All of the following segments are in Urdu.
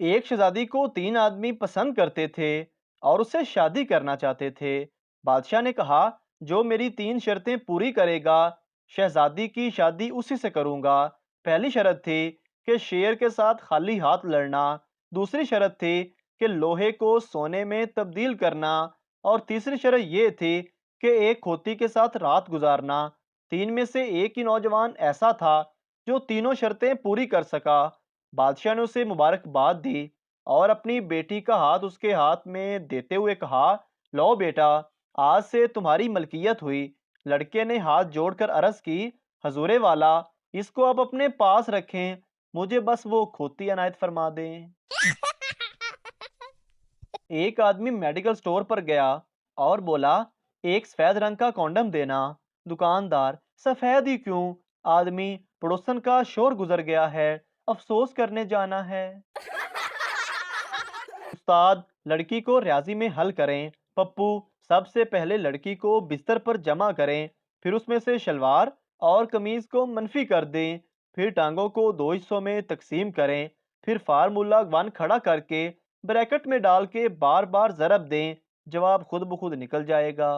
ایک شہزادی کو تین آدمی پسند کرتے تھے اور اس سے شادی کرنا چاہتے تھے۔ بادشاہ نے کہا، جو میری تین شرطیں پوری کرے گا، شہزادی کی شادی اسی سے کروں گا۔ پہلی شرط تھی کہ شیر کے ساتھ خالی ہاتھ لڑنا، دوسری شرط تھی کہ لوہے کو سونے میں تبدیل کرنا، اور تیسری شرط یہ تھی کہ ایک کھوتی کے ساتھ رات گزارنا۔ تین میں سے ایک ہی نوجوان ایسا تھا جو تینوں شرطیں پوری کر سکا۔ بادشاہ نے اسے مبارکباد دی اور اپنی بیٹی کا ہاتھ اس کے ہاتھ میں دیتے ہوئے کہا، لو بیٹا، آج سے تمہاری ملکیت ہوئی۔ لڑکے نے ہاتھ جوڑ کر عرض کی، حضور والا، اس کو آپ اپنے پاس رکھیں، مجھے بس وہ کھوتی عنایت فرما دیں۔ ایک آدمی میڈیکل سٹور پر گیا اور بولا، ایک سفید رنگ کا کونڈم دینا۔ دکاندار، سفید ہی کیوں؟ آدمی، پڑوسن کا شور گزر گیا ہے، افسوس کرنے جانا ہے۔ استاد، لڑکی کو ریاضی میں حل کریں۔ پپو، سب سے پہلے لڑکی کو بستر پر جمع کریں، پھر اس میں سے شلوار اور قمیض کو منفی کر دیں، پھر ٹانگوں کو دو حصوں میں تقسیم کریں، پھر فارمولا 1 کھڑا کر کے بریکٹ میں ڈال کے بار بار ضرب دیں، جواب خود بخود نکل جائے گا۔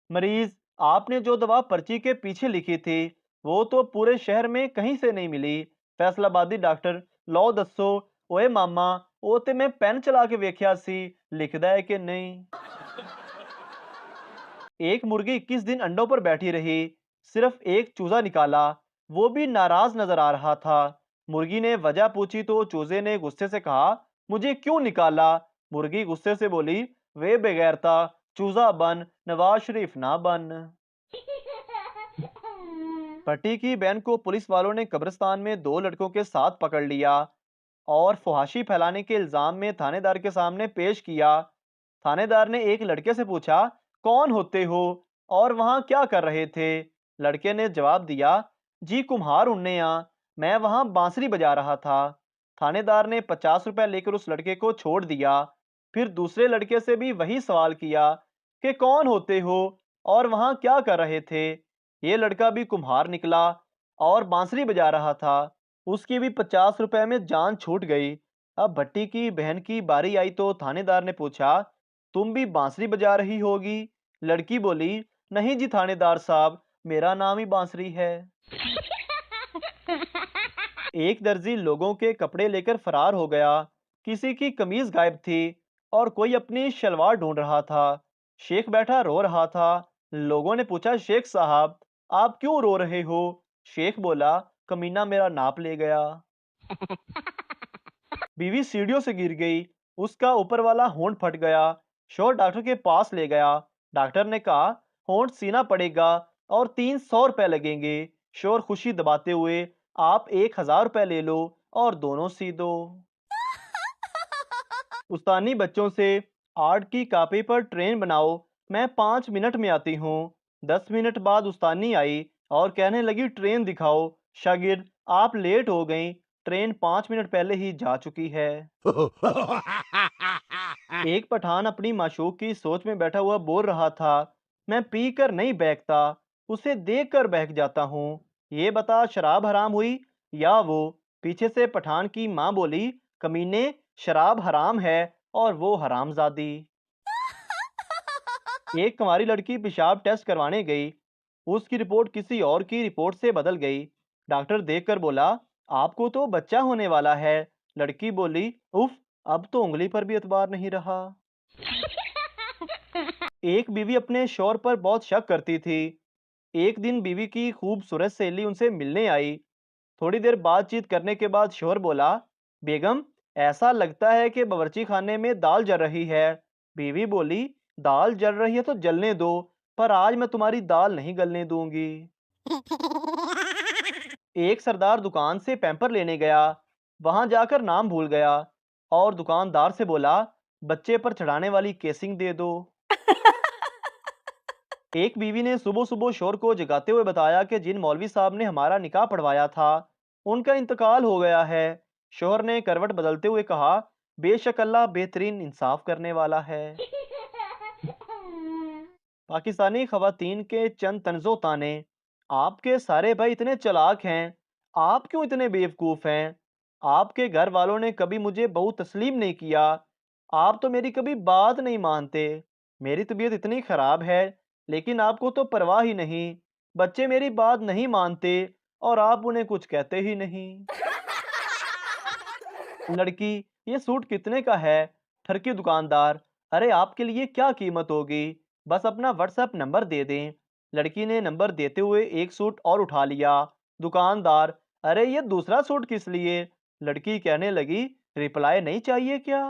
مریض، آپ نے جو دوا پرچی کے پیچھے لکھی تھی وہ تو پورے شہر میں کہیں سے نہیں ملی۔ فیصل آبادی ڈاکٹر، لو دسو، اوے ماما، وہ تے میں پین چلا کے ویکھیا سی، لکھدا ہے کہ نہیں۔ ایک مرغی 21 دن انڈوں پر بیٹھی رہی، صرف ایک چوزا نکالا، وہ بھی ناراض نظر آ رہا تھا۔ مرغی نے وجہ پوچھی تو چوزے نے غصے سے کہا، مجھے کیوں نکالا؟ مرغی غصے سے بولی، وے بغیرتا، چوزا بن، نواز شریف نہ بن۔ بھٹی کی بہن کو پولیس والوں نے قبرستان میں 2 لڑکوں کے ساتھ پکڑ لیا اور فحاشی پھیلانے کے الزام میں تھانے دار کے سامنے پیش کیا۔ تھانے دار نے ایک لڑکے سے پوچھا، کون ہوتے ہو اور وہاں کیا کر رہے تھے؟ لڑکے نے جواب دیا، جی کمہار ہننے ہاں، میں وہاں بانسری بجا رہا تھا۔ تھانے دار نے 50 روپے لے کر اس لڑکے کو چھوڑ دیا۔ پھر دوسرے لڑکے سے بھی وہی سوال کیا کہ کون ہوتے ہو اور وہاں کیا کر رہے تھے؟ یہ لڑکا بھی کمہار نکلا اور بانسری بجا رہا تھا۔ اس کی بھی 50 روپے میں جان چھوٹ گئی۔ اب بھٹی کی بہن کی باری آئی تو تھانے دار نے پوچھا، تم بھی بانسری بجا رہی ہوگی؟ لڑکی بولی، نہیں جی تھانے دار صاحب، میرا نام ہی بانسری ہے۔ ایک درزی لوگوں کے کپڑے لے کر فرار ہو گیا۔ کسی کی قمیض غائب تھی اور کوئی اپنی شلوار ڈھونڈ رہا تھا۔ شیخ بیٹھا رو رہا تھا۔ لوگوں نے پوچھا، شیخ صاحب آپ کیوں رو رہے ہو؟ شیخ بولا، کمینہ میرا ناپ لے گیا۔ بیوی سیڑھیوں سے گر گئی، اس کا اوپر والا ہونٹ پھٹ گیا۔ شوہر ڈاکٹر کے پاس لے گیا۔ ڈاکٹر نے کہا، ہونٹ سینا پڑے گا اور 300 روپے لگیں گے۔ شوہر خوشی دباتے ہوئے، آپ 1000 روپے لے لو اور دونوں سی دو۔ استانی بچوں سے، آرٹ کی کاپی پر ٹرین بناؤ، میں 5 منٹ میں آتی ہوں۔ 10 منٹ بعد استانی آئی اور کہنے لگی، ٹرین دکھاؤ۔ شاگرد، آپ لیٹ ہو گئیں، ٹرین 5 منٹ پہلے ہی جا چکی ہے۔ ایک پٹھان اپنی معشوق کی سوچ میں بیٹھا ہوا بول رہا تھا، میں پی کر نہیں بہکتا، اسے دیکھ کر بہک جاتا ہوں۔ یہ بتا، شراب حرام ہوئی یا وہ؟ پیچھے سے پٹھان کی ماں بولی، کمینے، شراب حرام ہے اور وہ حرام زادی۔ ایک کنواری لڑکی پیشاب ٹیسٹ کروانے گئی، اس کی رپورٹ کسی اور کی رپورٹ سے بدل گئی۔ ڈاکٹر دیکھ کر بولا، آپ کو تو بچہ ہونے والا ہے۔ لڑکی بولی، اف، اب تو انگلی پر بھی اعتبار نہیں رہا۔ ایک بیوی اپنے شوہر پر بہت شک کرتی تھی۔ ایک دن بیوی کی خوبصورت سہیلی ان سے ملنے آئی۔ تھوڑی دیر بات چیت کرنے کے بعد شوہر بولا، بیگم، ایسا لگتا ہے کہ باورچی خانے میں دال جل رہی ہے۔ بیوی بولی، دال جل رہی ہے تو جلنے دو، پر آج میں تمہاری دال نہیں گلنے دوں گی۔ ایک سردار دکان سے پیمپر لینے گیا، وہاں جا کر نام بھول گیا اور دکاندار سے بولا، بچے پر چڑھانے والی کیسنگ دے دو۔ ایک بیوی نے صبح صبح شوہر کو جگاتے ہوئے بتایا کہ جن مولوی صاحب نے ہمارا نکاح پڑھوایا تھا ان کا انتقال ہو گیا ہے۔ شوہر نے کروٹ بدلتے ہوئے کہا، بے شک اللہ بہترین انصاف کرنے والا ہے۔ پاکستانی خواتین کے چند طنز و تانے۔ آپ کے سارے بھائی اتنے چالاک ہیں، آپ کیوں اتنے بیوقوف ہیں؟ آپ کے گھر والوں نے کبھی مجھے بہو تسلیم نہیں کیا، آپ تو میری کبھی بات نہیں مانتے، میری طبیعت اتنی خراب ہے لیکن آپ کو تو پرواہ ہی نہیں، بچے میری بات نہیں مانتے اور آپ انہیں کچھ کہتے ہی نہیں۔ لڑکی، یہ سوٹ کتنے کا ہے؟ ٹھرکی دکاندار، ارے آپ کے لیے کیا قیمت ہوگی، بس اپنا واٹس ایپ نمبر دے دیں۔ لڑکی نے نمبر دیتے ہوئے ایک سوٹ اور اٹھا لیا۔ دکاندار، ارے یہ دوسرا سوٹ کس لیے؟ لڑکی کہنے لگی، رپلائی نہیں چاہیے کیا؟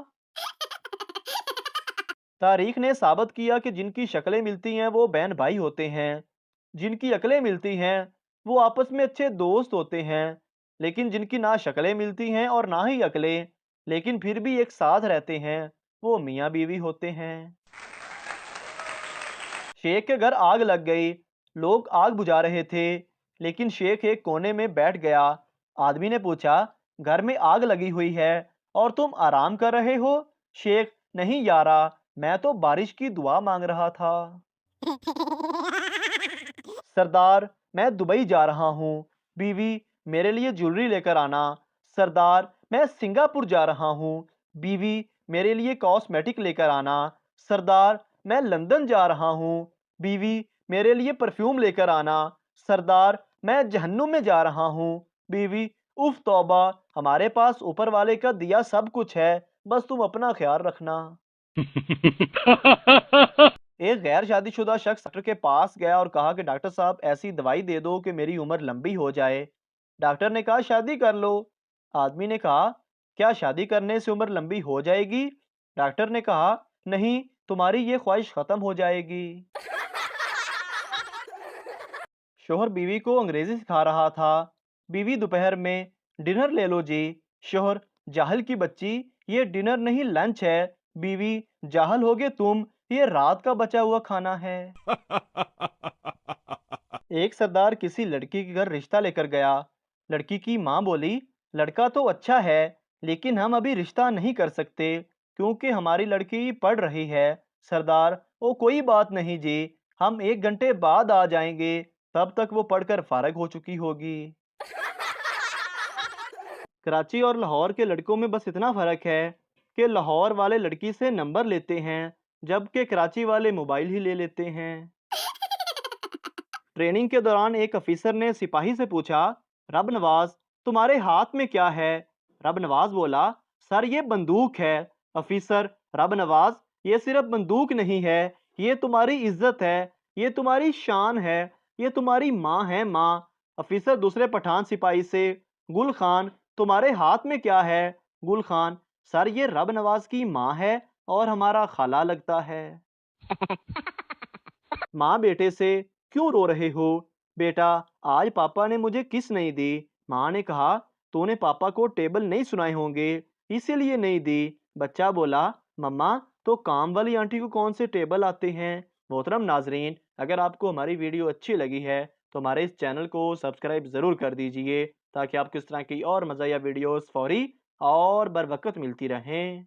تاریخ نے ثابت کیا کہ جن کی شکلیں ملتی ہیں وہ بہن بھائی ہوتے ہیں، جن کی عقلیں ملتی ہیں وہ آپس میں اچھے دوست ہوتے ہیں، لیکن جن کی نہ شکلیں ملتی ہیں اور نہ ہی عقلیں لیکن پھر بھی ایک ساتھ رہتے ہیں وہ میاں بیوی ہوتے ہیں۔ شیخ کے گھر آگ لگ گئی، لوگ آگ بجھا رہے تھے لیکن شیخ ایک کونے میں بیٹھ گیا۔ آدمی نے پوچھا، گھر میں آگ لگی ہوئی ہے اور تم آرام کر رہے ہو؟ شیخ، نہیں یارا، میں تو بارش کی دعا مانگ رہا تھا۔ سردار، میں دبئی جا رہا ہوں، بیوی میرے لیے جویلری لے کر آنا۔ سردار، میں سنگاپور جا رہا ہوں، بیوی میرے لیے کاسمیٹک لے کر آنا۔ سردار، میں لندن جا رہا ہوں، بیوی میرے لیے پرفیوم لے کر آنا۔ سردار، میں جہنم میں جا رہا ہوں، بیوی اف توبہ، ہمارے پاس اوپر والے کا دیا سب کچھ ہے، بس تم اپنا خیال رکھنا۔ ایک غیر شادی شدہ شخص ڈاکٹر کے پاس گیا اور کہا کہ ڈاکٹر صاحب ایسی دوائی دے دو کہ میری عمر لمبی ہو جائے۔ ڈاکٹر نے کہا شادی کر لو۔ آدمی نے کہا کیا شادی کرنے سے عمر لمبی ہو جائے گی؟ ڈاکٹر نے کہا نہیں، تمہاری یہ خواہش ختم ہو جائے گی۔ شوہر بیوی کو انگریزی سکھا رہا تھا۔ بیوی دوپہر میں، ڈنر لے لو جی۔ شوہر، جاہل کی بچی، یہ ڈنر نہیں لنچ ہے۔ بیوی، جاہل ہوگے تم، یہ رات کا بچا ہوا کھانا ہے۔ ایک سردار کسی لڑکی کے گھر رشتہ لے کر گیا۔ لڑکی کی ماں بولی، لڑکا تو اچھا ہے لیکن ہم ابھی رشتہ نہیں کر سکتے کیونکہ ہماری لڑکی پڑھ رہی ہے۔ سردار، وہ کوئی بات نہیں جی، ہم 1 گھنٹے بعد آ جائیں گے، تب تک وہ پڑھ کر فارغ ہو چکی ہوگی۔ کراچی اور لاہور کے لڑکوں میں بس اتنا فرق ہے کہ لاہور والے لڑکی سے نمبر لیتے ہیں جبکہ کراچی والے موبائل ہی لے لیتے ہیں۔ ٹریننگ کے دوران ایک افیسر نے سپاہی سے پوچھا، رب نواز، تمہارے ہاتھ میں کیا ہے؟ رب نواز بولا، سر یہ بندوق ہے۔ افیسر، رب نواز، یہ صرف بندوق نہیں ہے، یہ تمہاری عزت ہے، یہ تمہاری شان ہے، یہ تمہاری ماں ہے ماں۔ افیسر دوسرے پٹھان سپاہی سے، گل خان، تمہارے ہاتھ میں کیا ہے؟ گل خان، سر یہ رب نواز کی ماں ہے اور ہمارا خالہ لگتا ہے۔ ماں بیٹے سے، کیوں رو رہے ہو؟ بیٹا، آج پاپا نے مجھے کس نہیں دی۔ ماں نے کہا، تو نے پاپا کو ٹیبل نہیں سنائے ہوں گے اسی لیے نہیں دی۔ بچہ بولا، مما تو کام والی آنٹی کو کون سے ٹیبل آتے ہیں؟ محترم ناظرین، اگر آپ کو ہماری ویڈیو اچھی لگی ہے تو ہمارے اس چینل کو سبسکرائب ضرور کر دیجئے تاکہ آپ کو اس طرح کی اور مزاحیہ ویڈیوز فوری اور بر وقت ملتی رہیں۔